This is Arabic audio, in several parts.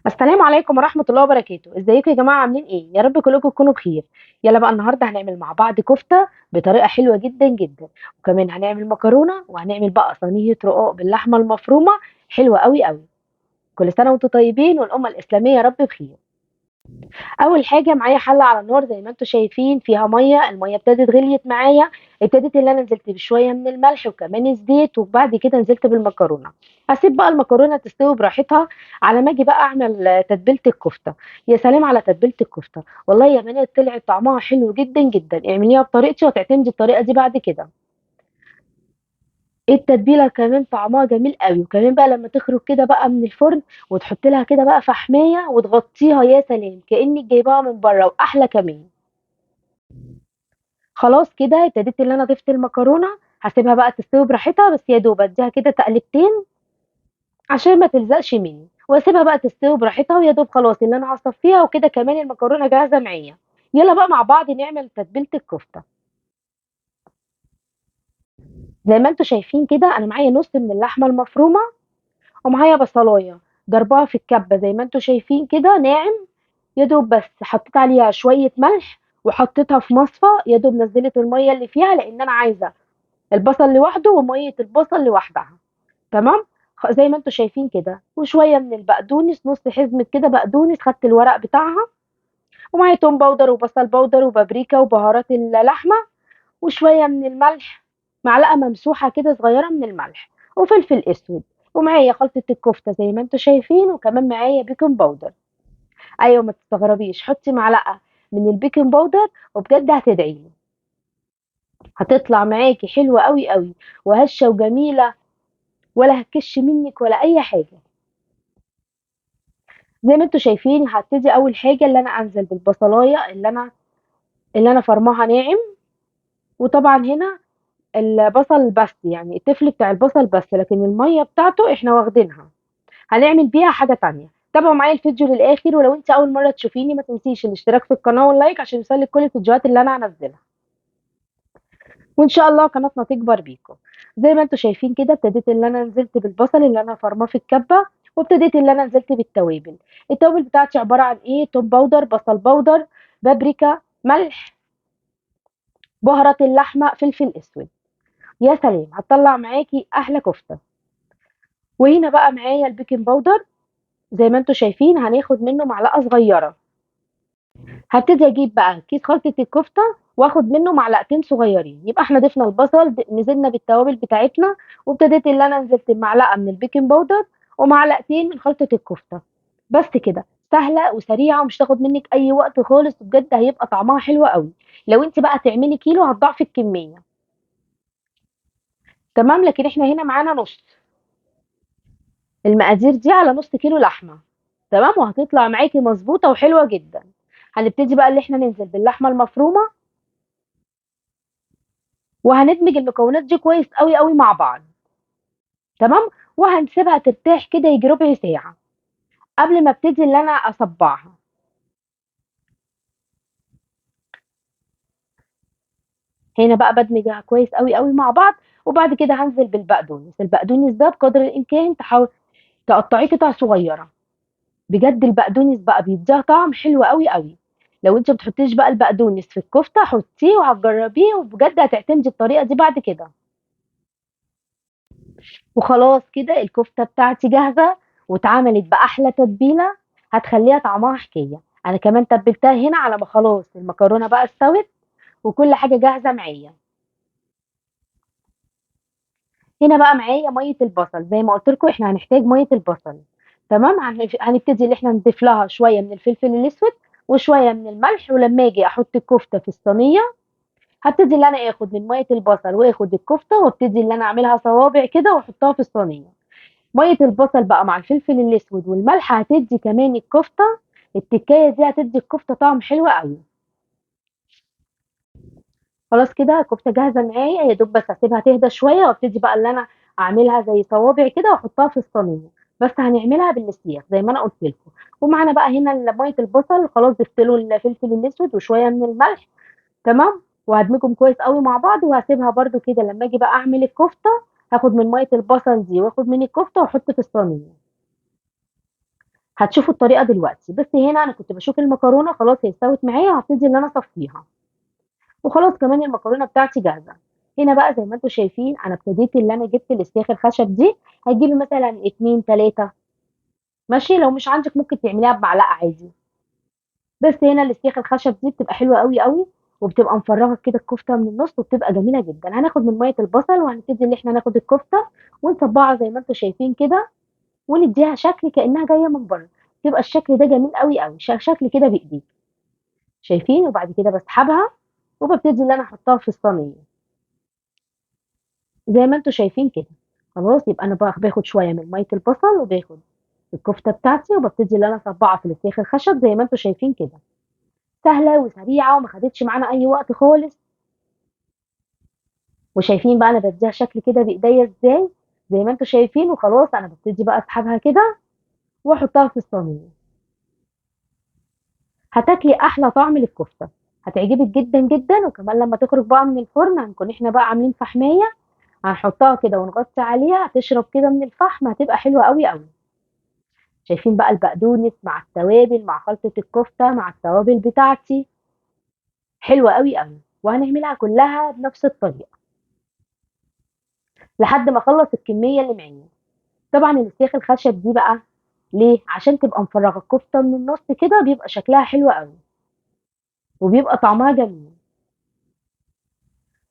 السلام عليكم ورحمة الله وبركاته، ازيكم يا جماعة عاملين ايه؟ يا رب كلكم تكونوا بخير. يلا بقى النهاردة هنعمل مع بعض كفتة بطريقة حلوة جدا جدا، وكمان هنعمل مكرونة وهنعمل بقى صينية رقاق باللحمة المفرومة حلوة قوي قوي. كل سنة وانتم طيبين والأمة الإسلامية يا رب بخير. اول حاجه معايا حله على النار زي ما انتم شايفين فيها ميه، الميه ابتدت غليت معايا. ابتدت اللي انا نزلت بشويه من الملح وكمان الزيت، وبعد كده نزلت بالمكرونه. هسيب بقى المكرونه تستوي براحتها على ما اجي بقى اعمل تتبيله الكفته. يا سلام على تتبيله الكفته، والله يا بنات طلعت طعمها حلو جدا جدا. اعمليها بطريقتي وتعتمدي الطريقه دي بعد كده. التتبيله كمان طعمها جميل قوي، وكمان بقى لما تخرج كده بقى من الفرن وتحط لها كده بقى فحمايه وتغطيها، يا سلام كانك جايباها من بره واحلى كمان. خلاص كده ابتديت اللي انا ضفت المكرونه. هسيبها بقى تستوي براحتها، بس يا دوب اديها كده تقلبتين عشان ما تلزقش مني، واسيبها بقى تستوي براحتها، ويا دوب خلاص اللي انا هصفيها وكده كمان المكرونه جاهزه معايا. يلا بقى مع بعض نعمل تتبيله الكفته. زي ما انتم شايفين كده انا معايا نص من اللحمه المفرومه، ومعايا بصلايه ضربها في الكبه زي ما انتم شايفين كده ناعم. يا دوب بس حطيت عليها شويه ملح وحطيتها في مصفى، يا دوب نزلت الميه اللي فيها لان انا عايزه البصل لوحده وميه البصل لوحدها. تمام. زي ما انتم شايفين كده، وشويه من البقدونس، نص حزمه كده بقدونس خدت الورق بتاعها، ومعايا توم باودر وبصل باودر وبابريكا وبهارات اللحمه، وشويه من الملح، معلقه ممسوحه كده صغيره من الملح، وفلفل اسود. ومعايا خلطه الكفته زي ما انتم شايفين، وكمان معايا بيكنج باودر. ايوه ما تستغربيش، حطي معلقه من البيكنج باودر وبجد هتدعيلي. هتطلع معاكي حلوه قوي قوي وهشه وجميله، ولا هتكش منك ولا اي حاجه. زي ما انتم شايفين هبتدي اول حاجه اللي انا انزل بالبصلايه اللي انا فرماها ناعم. وطبعا هنا البصل بس، يعني التفل بتاع البصل بس، لكن الميه بتاعته احنا واخدينها هنعمل بيها حاجه تانية. تابعوا معايا الفيديو للاخر، ولو انت اول مره تشوفيني ما تنسيش الاشتراك في القناه واللايك عشان يوصلك كل الفيديوهات اللي انا هنزلها، وان شاء الله قناتنا تكبر بيكم. زي ما انتم شايفين كده ابتديت اللي انا نزلت بالبصل اللي انا فرماه في الكبه، وابتديت اللي انا نزلت بالتوابل. التوابل بتاعتي عباره عن ايه؟ توم باودر، بصل باودر، بابريكا، ملح، بهارات اللحمه، فلفل اسود. يا سلام هتطلع معاكي احلى كفته. وهنا بقى معايا البيكنج باودر، زي ما انتم شايفين هناخد منه معلقه صغيره. هبتدي اجيب بقى كيس خلطه الكفته واخد منه معلقتين صغيرين، يبقى احنا ضفنا البصل، نزلنا بالتوابل بتاعتنا، وابتديت اللي انا نزلت بمعلقه من البيكنج باودر ومعلقتين من خلطه الكفته. بس كده سهله وسريعه ومش تاخد منك اي وقت خالص، بجد هيبقى طعمها حلو قوي. لو انت بقى تعملي كيلو هتضاعفي الكميه. تمام، لكن احنا هنا معانا نص. المقادير دي على نص كيلو لحمه. تمام، وهتطلع معاكي مظبوطه وحلوه جدا. هنبتدي بقى اللي احنا ننزل باللحمه المفرومه، وهندمج المكونات دي كويس قوي قوي مع بعض. تمام. وهنسيبها ترتاح كده يجي ربع ساعه قبل ما ابتدي ان انا اصبعها. هنا بقى بدمجها كويس قوي قوي مع بعض. وبعد كده هنزل بالبقدونس. البقدونس ده بقدر الامكان تحاول تقطعيه قطع صغيره. بجد البقدونس بقى بيديها طعم حلو قوي قوي. لو انت ما بتحطيش بقى البقدونس في الكفته حطيه وهتجربيه، وبجد هتعتمدي الطريقه دي بعد كده. وخلاص كده الكفتة بتاعتي جاهزة واتعملت بأحلى تتبيلة هتخليها طعمها حكاية. أنا كمان تبلتها هنا على ما خلاص المكرونة بقى استوت وكل حاجة جاهزة معايا. هنا بقى معايا مية البصل، زي ما قلت لكم احنا هنحتاج مية البصل. تمام. هنبتدي ان احنا نضيف لها شوية من الفلفل الأسود وشوية من الملح، ولما اجي احط الكفتة في الصينية هبتدي ان انا اخد من مية البصل واخد الكفتة وابتدي ان انا اعملها صوابع كده واحطها في الصينية. ميه البصل بقى مع الفلفل الاسود والملح هتدي كمان الكفته، التكايه دي هتدي الكفته طعم حلو قوي. خلاص كده الكفته جاهزه معايا، يا دوب بس اسيبها تهدى شويه وابتدي بقى اللي انا اعملها زي صوابع كده واحطها في الصينيه. بس هنعملها بالسياخ زي ما انا قلت لكم. ومعانا بقى هنا ميه البصل، خلاص ضفت له الفلفل الاسود وشويه من الملح. تمام. وهدمجهم كويس قوي مع بعض، وهسيبها برده كده لما اجي بقى اعمل الكفته هاخد من ميه البصل دي واخد من الكفته واحط في الصينيه. هتشوفوا الطريقه دلوقتي. بس هنا انا كنت بشوف المكرونه خلاص هي استوت معايا، هبتدي ان انا اصفيها. وخلاص كمان المكرونه بتاعتي جاهزه. هنا بقى زي ما انتم شايفين انا ابتديت اللي انا جبت الاستياخ الخشب دي. هتجيبي مثلا اتنين تلاته، ماشي، لو مش عندك ممكن تعمليها بمعلقه عادي. بس هنا الاستياخ الخشب دي بتبقى حلوه قوي قوي، وبتبقى مفرغه كده الكفته من النص، وبتبقى جميله جدا. هناخد من ميه البصل وهنبتدي ان احنا ناخد الكفته ونصبعها زي ما انتم شايفين كده، ونديها شكل كانها جايه من بره. تبقى الشكل ده جميل قوي قوي، شكل كده بايديك، شايفين؟ وبعد كده بسحبها وببتدي ان انا احطها في الصينيه زي ما انتم شايفين كده. خلاص يبقى انا بقى باخد شويه من ميه البصل، وباخد الكفته بتاعتي، وببتدي ان انا اصبعها في السيخ الخشب زي ما انتم شايفين كده. سهله وسريعه وما خدتش معانا اي وقت خالص. وشايفين بقى انا بديها شكل كده بايديا ازاي، زي ما انتم شايفين. وخلاص انا ببتدي بقى اسحبها كده واحطها في الصينيه. هتاكلي احلى طعم للكفته، هتعجبك جدا جدا. وكمان لما تخرج بقى من الفرن هنكون احنا بقى عاملين فحميه، هنحطها كده ونغطي عليها، هتشرب كده من الفحم، هتبقى حلوه قوي قوي. شايفين بقى البقدونس مع التوابل مع خلطه الكفته مع التوابل بتاعتي، حلوه قوي قوي. وهنعملها كلها بنفس الطريقه لحد ما اخلص الكميه اللي معايا. طبعا السياخ الخشب دي بقى ليه؟ عشان تبقى مفرغه الكفته من النص كده، بيبقى شكلها حلو قوي وبيبقى طعمها جميل،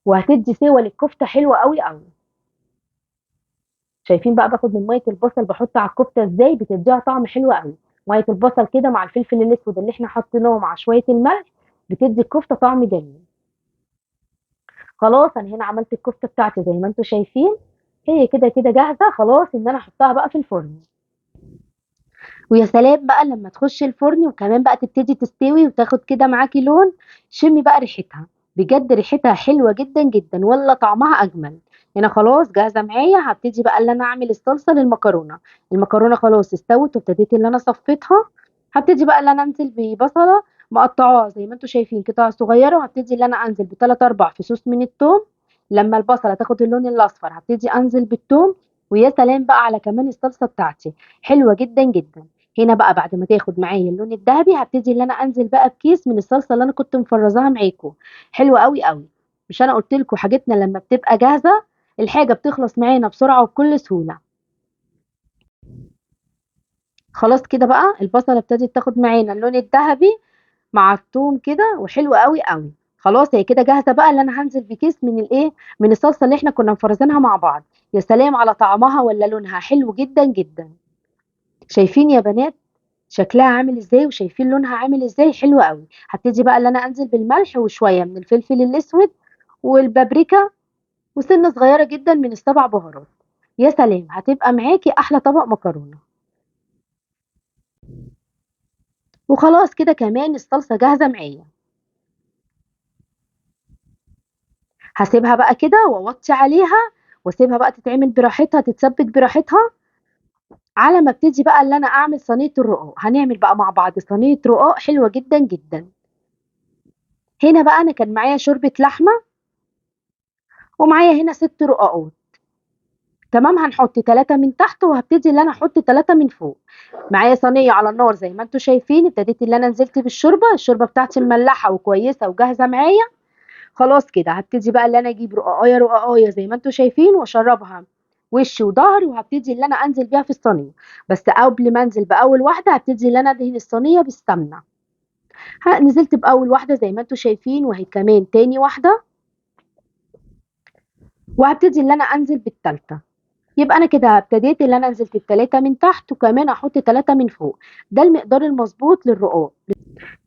وهتدي سوى للكفته حلوه قوي قوي. شايفين بقى باخد من ميه البصل بحط على الكفته ازاي، بتديها طعم حلو قوي. ميه البصل كده مع الفلفل الاسود اللي احنا حطيناه مع شويه الملح، بتدي الكفته طعم جميل. خلاص انا هنا عملت الكفته بتاعتي زي ما انتم شايفين، هي كده كده جاهزه خلاص ان انا احطها بقى في الفرن. ويا سلام بقى لما تخش الفرن وكمان بقى تبتدي تستوي وتاخد كده معاكي لون. شمي بقى ريحتها، بجد ريحتها حلوة جدا جدا، ولا طعمها أجمل. هنا خلاص جاهزة معايا. هبتدي بقى اللي أنا أعمل الصلصة للمكرونة. المكرونة خلاص استوت وابتديت اللي أنا صفيتها. هبتدي بقى اللي أنا أنزل ببصلة مقطعاها زي ما انتوا شايفين قطع صغيرة، وهبتدي اللي أنا أنزل بتلات أربع فصوص من التوم. لما البصلة تاخد اللون الأصفر هبتدي أنزل بالثوم. ويا سلام بقى على كمان الصلصة بتاعتي، حلوة جدا جدا. هنا بقى بعد ما تاخد معايا اللون الذهبي هبتدي ان انا انزل بقى بكيس من الصلصه اللي انا كنت مفرزاها معاكم. حلوه قوي قوي. مش انا قلت لكم حاجتنا لما بتبقى جاهزه الحاجه بتخلص معانا بسرعه وبكل سهوله. خلاص كده بقى البصله ابتدت تاخد معانا اللون الذهبي مع الثوم كده، وحلوه قوي قوي. خلاص هي كده جاهزه بقى اللي انا هنزل بكيس من الايه، من الصلصه اللي احنا كنا مفرزينها مع بعض. يا سلام على طعمها، ولا لونها حلو جدا جدا. شايفين يا بنات شكلها عامل ازاي، وشايفين لونها عامل ازاي، حلو قوي. هبتدي بقى اللي انا انزل بالملح وشويه من الفلفل الاسود والبابريكا وسنه صغيره جدا من السبع بهارات. يا سلام هتبقى معاكي احلى طبق مكرونه. وخلاص كده كمان الصلصه جاهزه معايا. هسيبها بقى كده واوطي عليها واسيبها بقى تتعمل براحتها تتسبك براحتها. على ما ابتدي بقى اللي انا اعمل صينيه الرقاق، هنعمل بقى مع بعض صينيه رقاق حلوه جدا جدا. هنا بقى انا كان معايا شوربه لحمه، ومعايا هنا 6 رقاقات. تمام، هنحط 3 من تحت وهابتدي اللي أنا أحط 3 من فوق. معايا صينية على النار زي ما أنتم شايفين، ابتديت اللي أنا نزلت بالشوربة، الشوربة بتاعتي مملحة وكويسة وجاهزة معايا. خلاص كده هابتدي بقى اللي أنا أجيب رقاقاية رقاقاية زي ما أنتم شايفين وأشربها وش وضهر، وهابتدي اللي أنا أنزل بيها في الصينية. بس قبل ما أنزل بأول واحدة هابتدي اللي أنا أدهن الصينية بالسمنة. نزلت بأول واحدة زي ما أنتم شايفين، وهي كمان تاني واحدة، وهابتدي اللي أنا أنزل بالتالتة. يبقى أنا كده ابتديت اللي أنا نزلت ب3 من تحت وكمان أحط 3 من فوق. ده المقدار المظبوط للرقاق.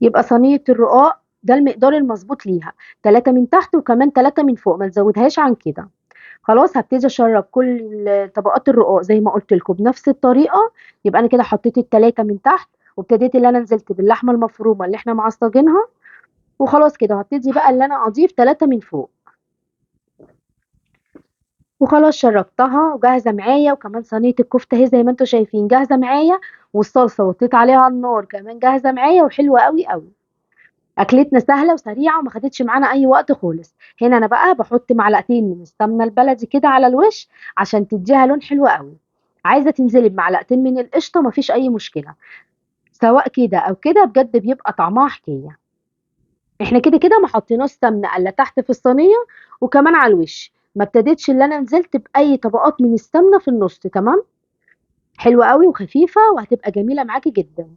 يبقى صينية الرقاق ده المقدار المظبوط ليها، 3 من تحت وكمان 3 من فوق، ما تزودهاش عن كده. خلاص هبتدي أشرب كل طبقات الرقاق زي ما قلت لكم بنفس الطريقة. يبقى أنا كده حطيت ال3 من تحت، وابتديت اللي أنا نزلت باللحمة المفرومة اللي احنا معصجينها. وخلاص كده هبتدي بقى اللي أنا أضيف 3 من فوق. وخلاص شربتها وجاهزة معايا. وكمان صينية الكفتة اهي زي ما انتم شايفين جاهزة معايا، والصلصة وطيت عليها على النار كمان جاهزة معايا وحلوة قوي قوي. أكلتنا سهلة وسريعة وما خدتش معانا أي وقت خالص. هنا أنا بقى بحط معلقتين من السمنة البلدي كده على الوش عشان تديها لون حلو قوي. عايزة تنزلي بمعلقتين من القشطة مفيش أي مشكلة. سواء كده او كده بجد بيبقى طعمها حكايه. احنا كده كده ما حطيناش سمنه الا تحت في الصينيه، وكمان على الوش ما ابتديتش اللي انا نزلت باي طبقات من السمنه في النص. تمام. حلوه قوي وخفيفه وهتبقى جميله معاكي جدا.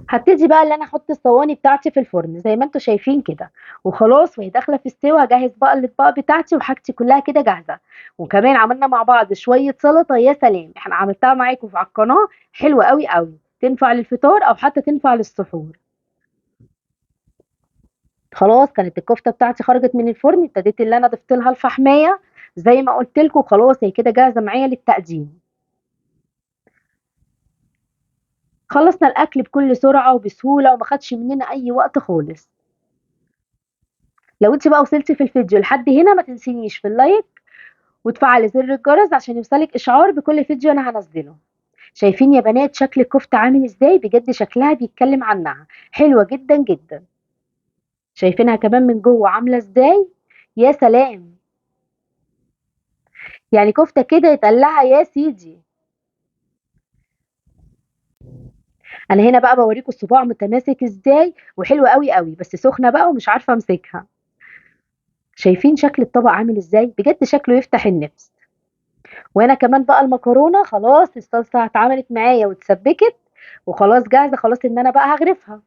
هبتدي بقى اللي انا احط الصواني بتاعتي في الفرن زي ما انتم شايفين كده، وخلاص وهي داخله في السوا اجهز بقى الاطباق بتاعتي وحاجتي كلها كده جاهزه. وكمان عملنا مع بعض شويه سلطه، يا سلام، احنا عملتها معاكم على القناه، حلوه قوي قوي، تنفع للفطار او حتى تنفع للسحور. خلاص كانت الكفته بتاعتي خرجت من الفرن، ابتديت اللي انا ضفت لها الفحمايه زي ما قلت لكم، خلاص هي كده جاهزه معايا للتقديم. خلصنا الاكل بكل سرعه وبسهوله وما خدش مننا اي وقت خالص. لو انت بقى وصلتي في الفيديو لحد هنا ما تنسينيش في اللايك وتفعلي زر الجرس عشان يوصلك اشعار بكل فيديو انا هنزله. شايفين يا بنات شكل الكفته عامل ازاي؟ بجد شكلها بيتكلم عنها، حلوه جدا جدا. شايفينها كمان من جوه عامله ازاي؟ يا سلام، يعني كفته كده يتقال لها يا سيدي. انا هنا بقى بوريكم الصباع متماسك ازاي وحلوه قوي قوي، بس سخنه بقى ومش عارفه امسكها. شايفين شكل الطبق عامل ازاي؟ بجد شكله يفتح النفس. وانا كمان بقى المكرونه خلاص الصلصه اتعملت معايا واتسبكت وخلاص جاهزه، خلاص ان انا بقى هغرفها.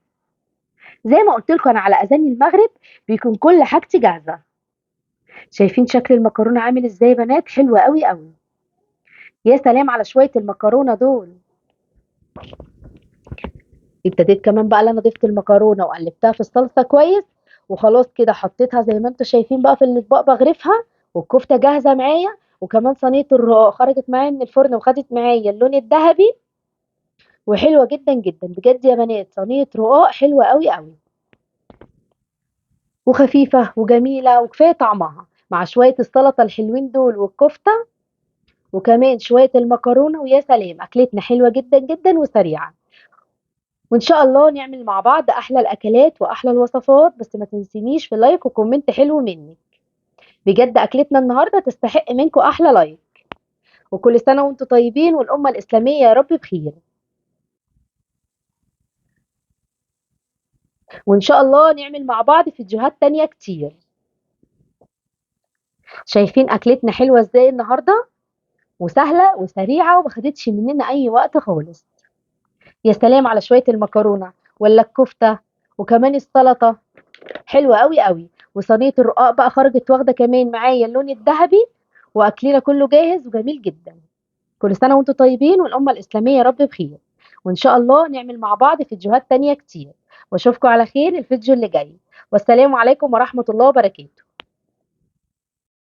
زي ما قلت لكم انا على اذان المغرب بيكون كل حاجتي جاهزه. شايفين شكل المكرونه عامل ازاي يا بنات؟ حلوه قوي قوي. يا سلام على شويه المكرونه دول. ابتديت كمان بقى انا ضفت المكرونه وقلبتها في الصلصه كويس، وخلاص كده حطيتها زي ما انتم شايفين بقى في الاطباق بغرفها، والكفته جاهزه معايا، وكمان صينيه الرقاق خرجت معايا من الفرن وخدت معايا اللون الذهبي وحلوه جدا جدا. بجد يا بنات صينيه رقاق حلوه قوي قوي وخفيفه وجميله وكفايه طعمها مع شويه السلطه الحلوين دول والكفته وكمان شويه المكرونه، ويا سلام اكلتنا حلوه جدا جدا وسريعه. وان شاء الله نعمل مع بعض احلى الاكلات واحلى الوصفات، بس ما تنسينيش في لايك وكومنت حلو مني. بجد اكلتنا النهارده تستحق منكم احلى لايك. وكل سنه وانتم طيبين والامه الاسلاميه يا رب بخير. وان شاء الله نعمل مع بعض فيديوهات تانية كتير. شايفين اكلتنا حلوه ازاي النهارده؟ وسهله وسريعه وما خدتش مننا اي وقت خالص. يا سلام على شويه المكرونه ولا الكفته وكمان السلطه، حلوه قوي قوي. وصينيه الرقاق بقى خرجت واخده كمان معايا اللون الذهبي، واكلنا كله جاهز وجميل جدا. كل سنه وانتم طيبين والامه الاسلاميه يا رب بخير. وان شاء الله نعمل مع بعض فيديوهات تانية كتير، واشوفكم على خير الفيديو اللي جاي. والسلام عليكم ورحمه الله وبركاته.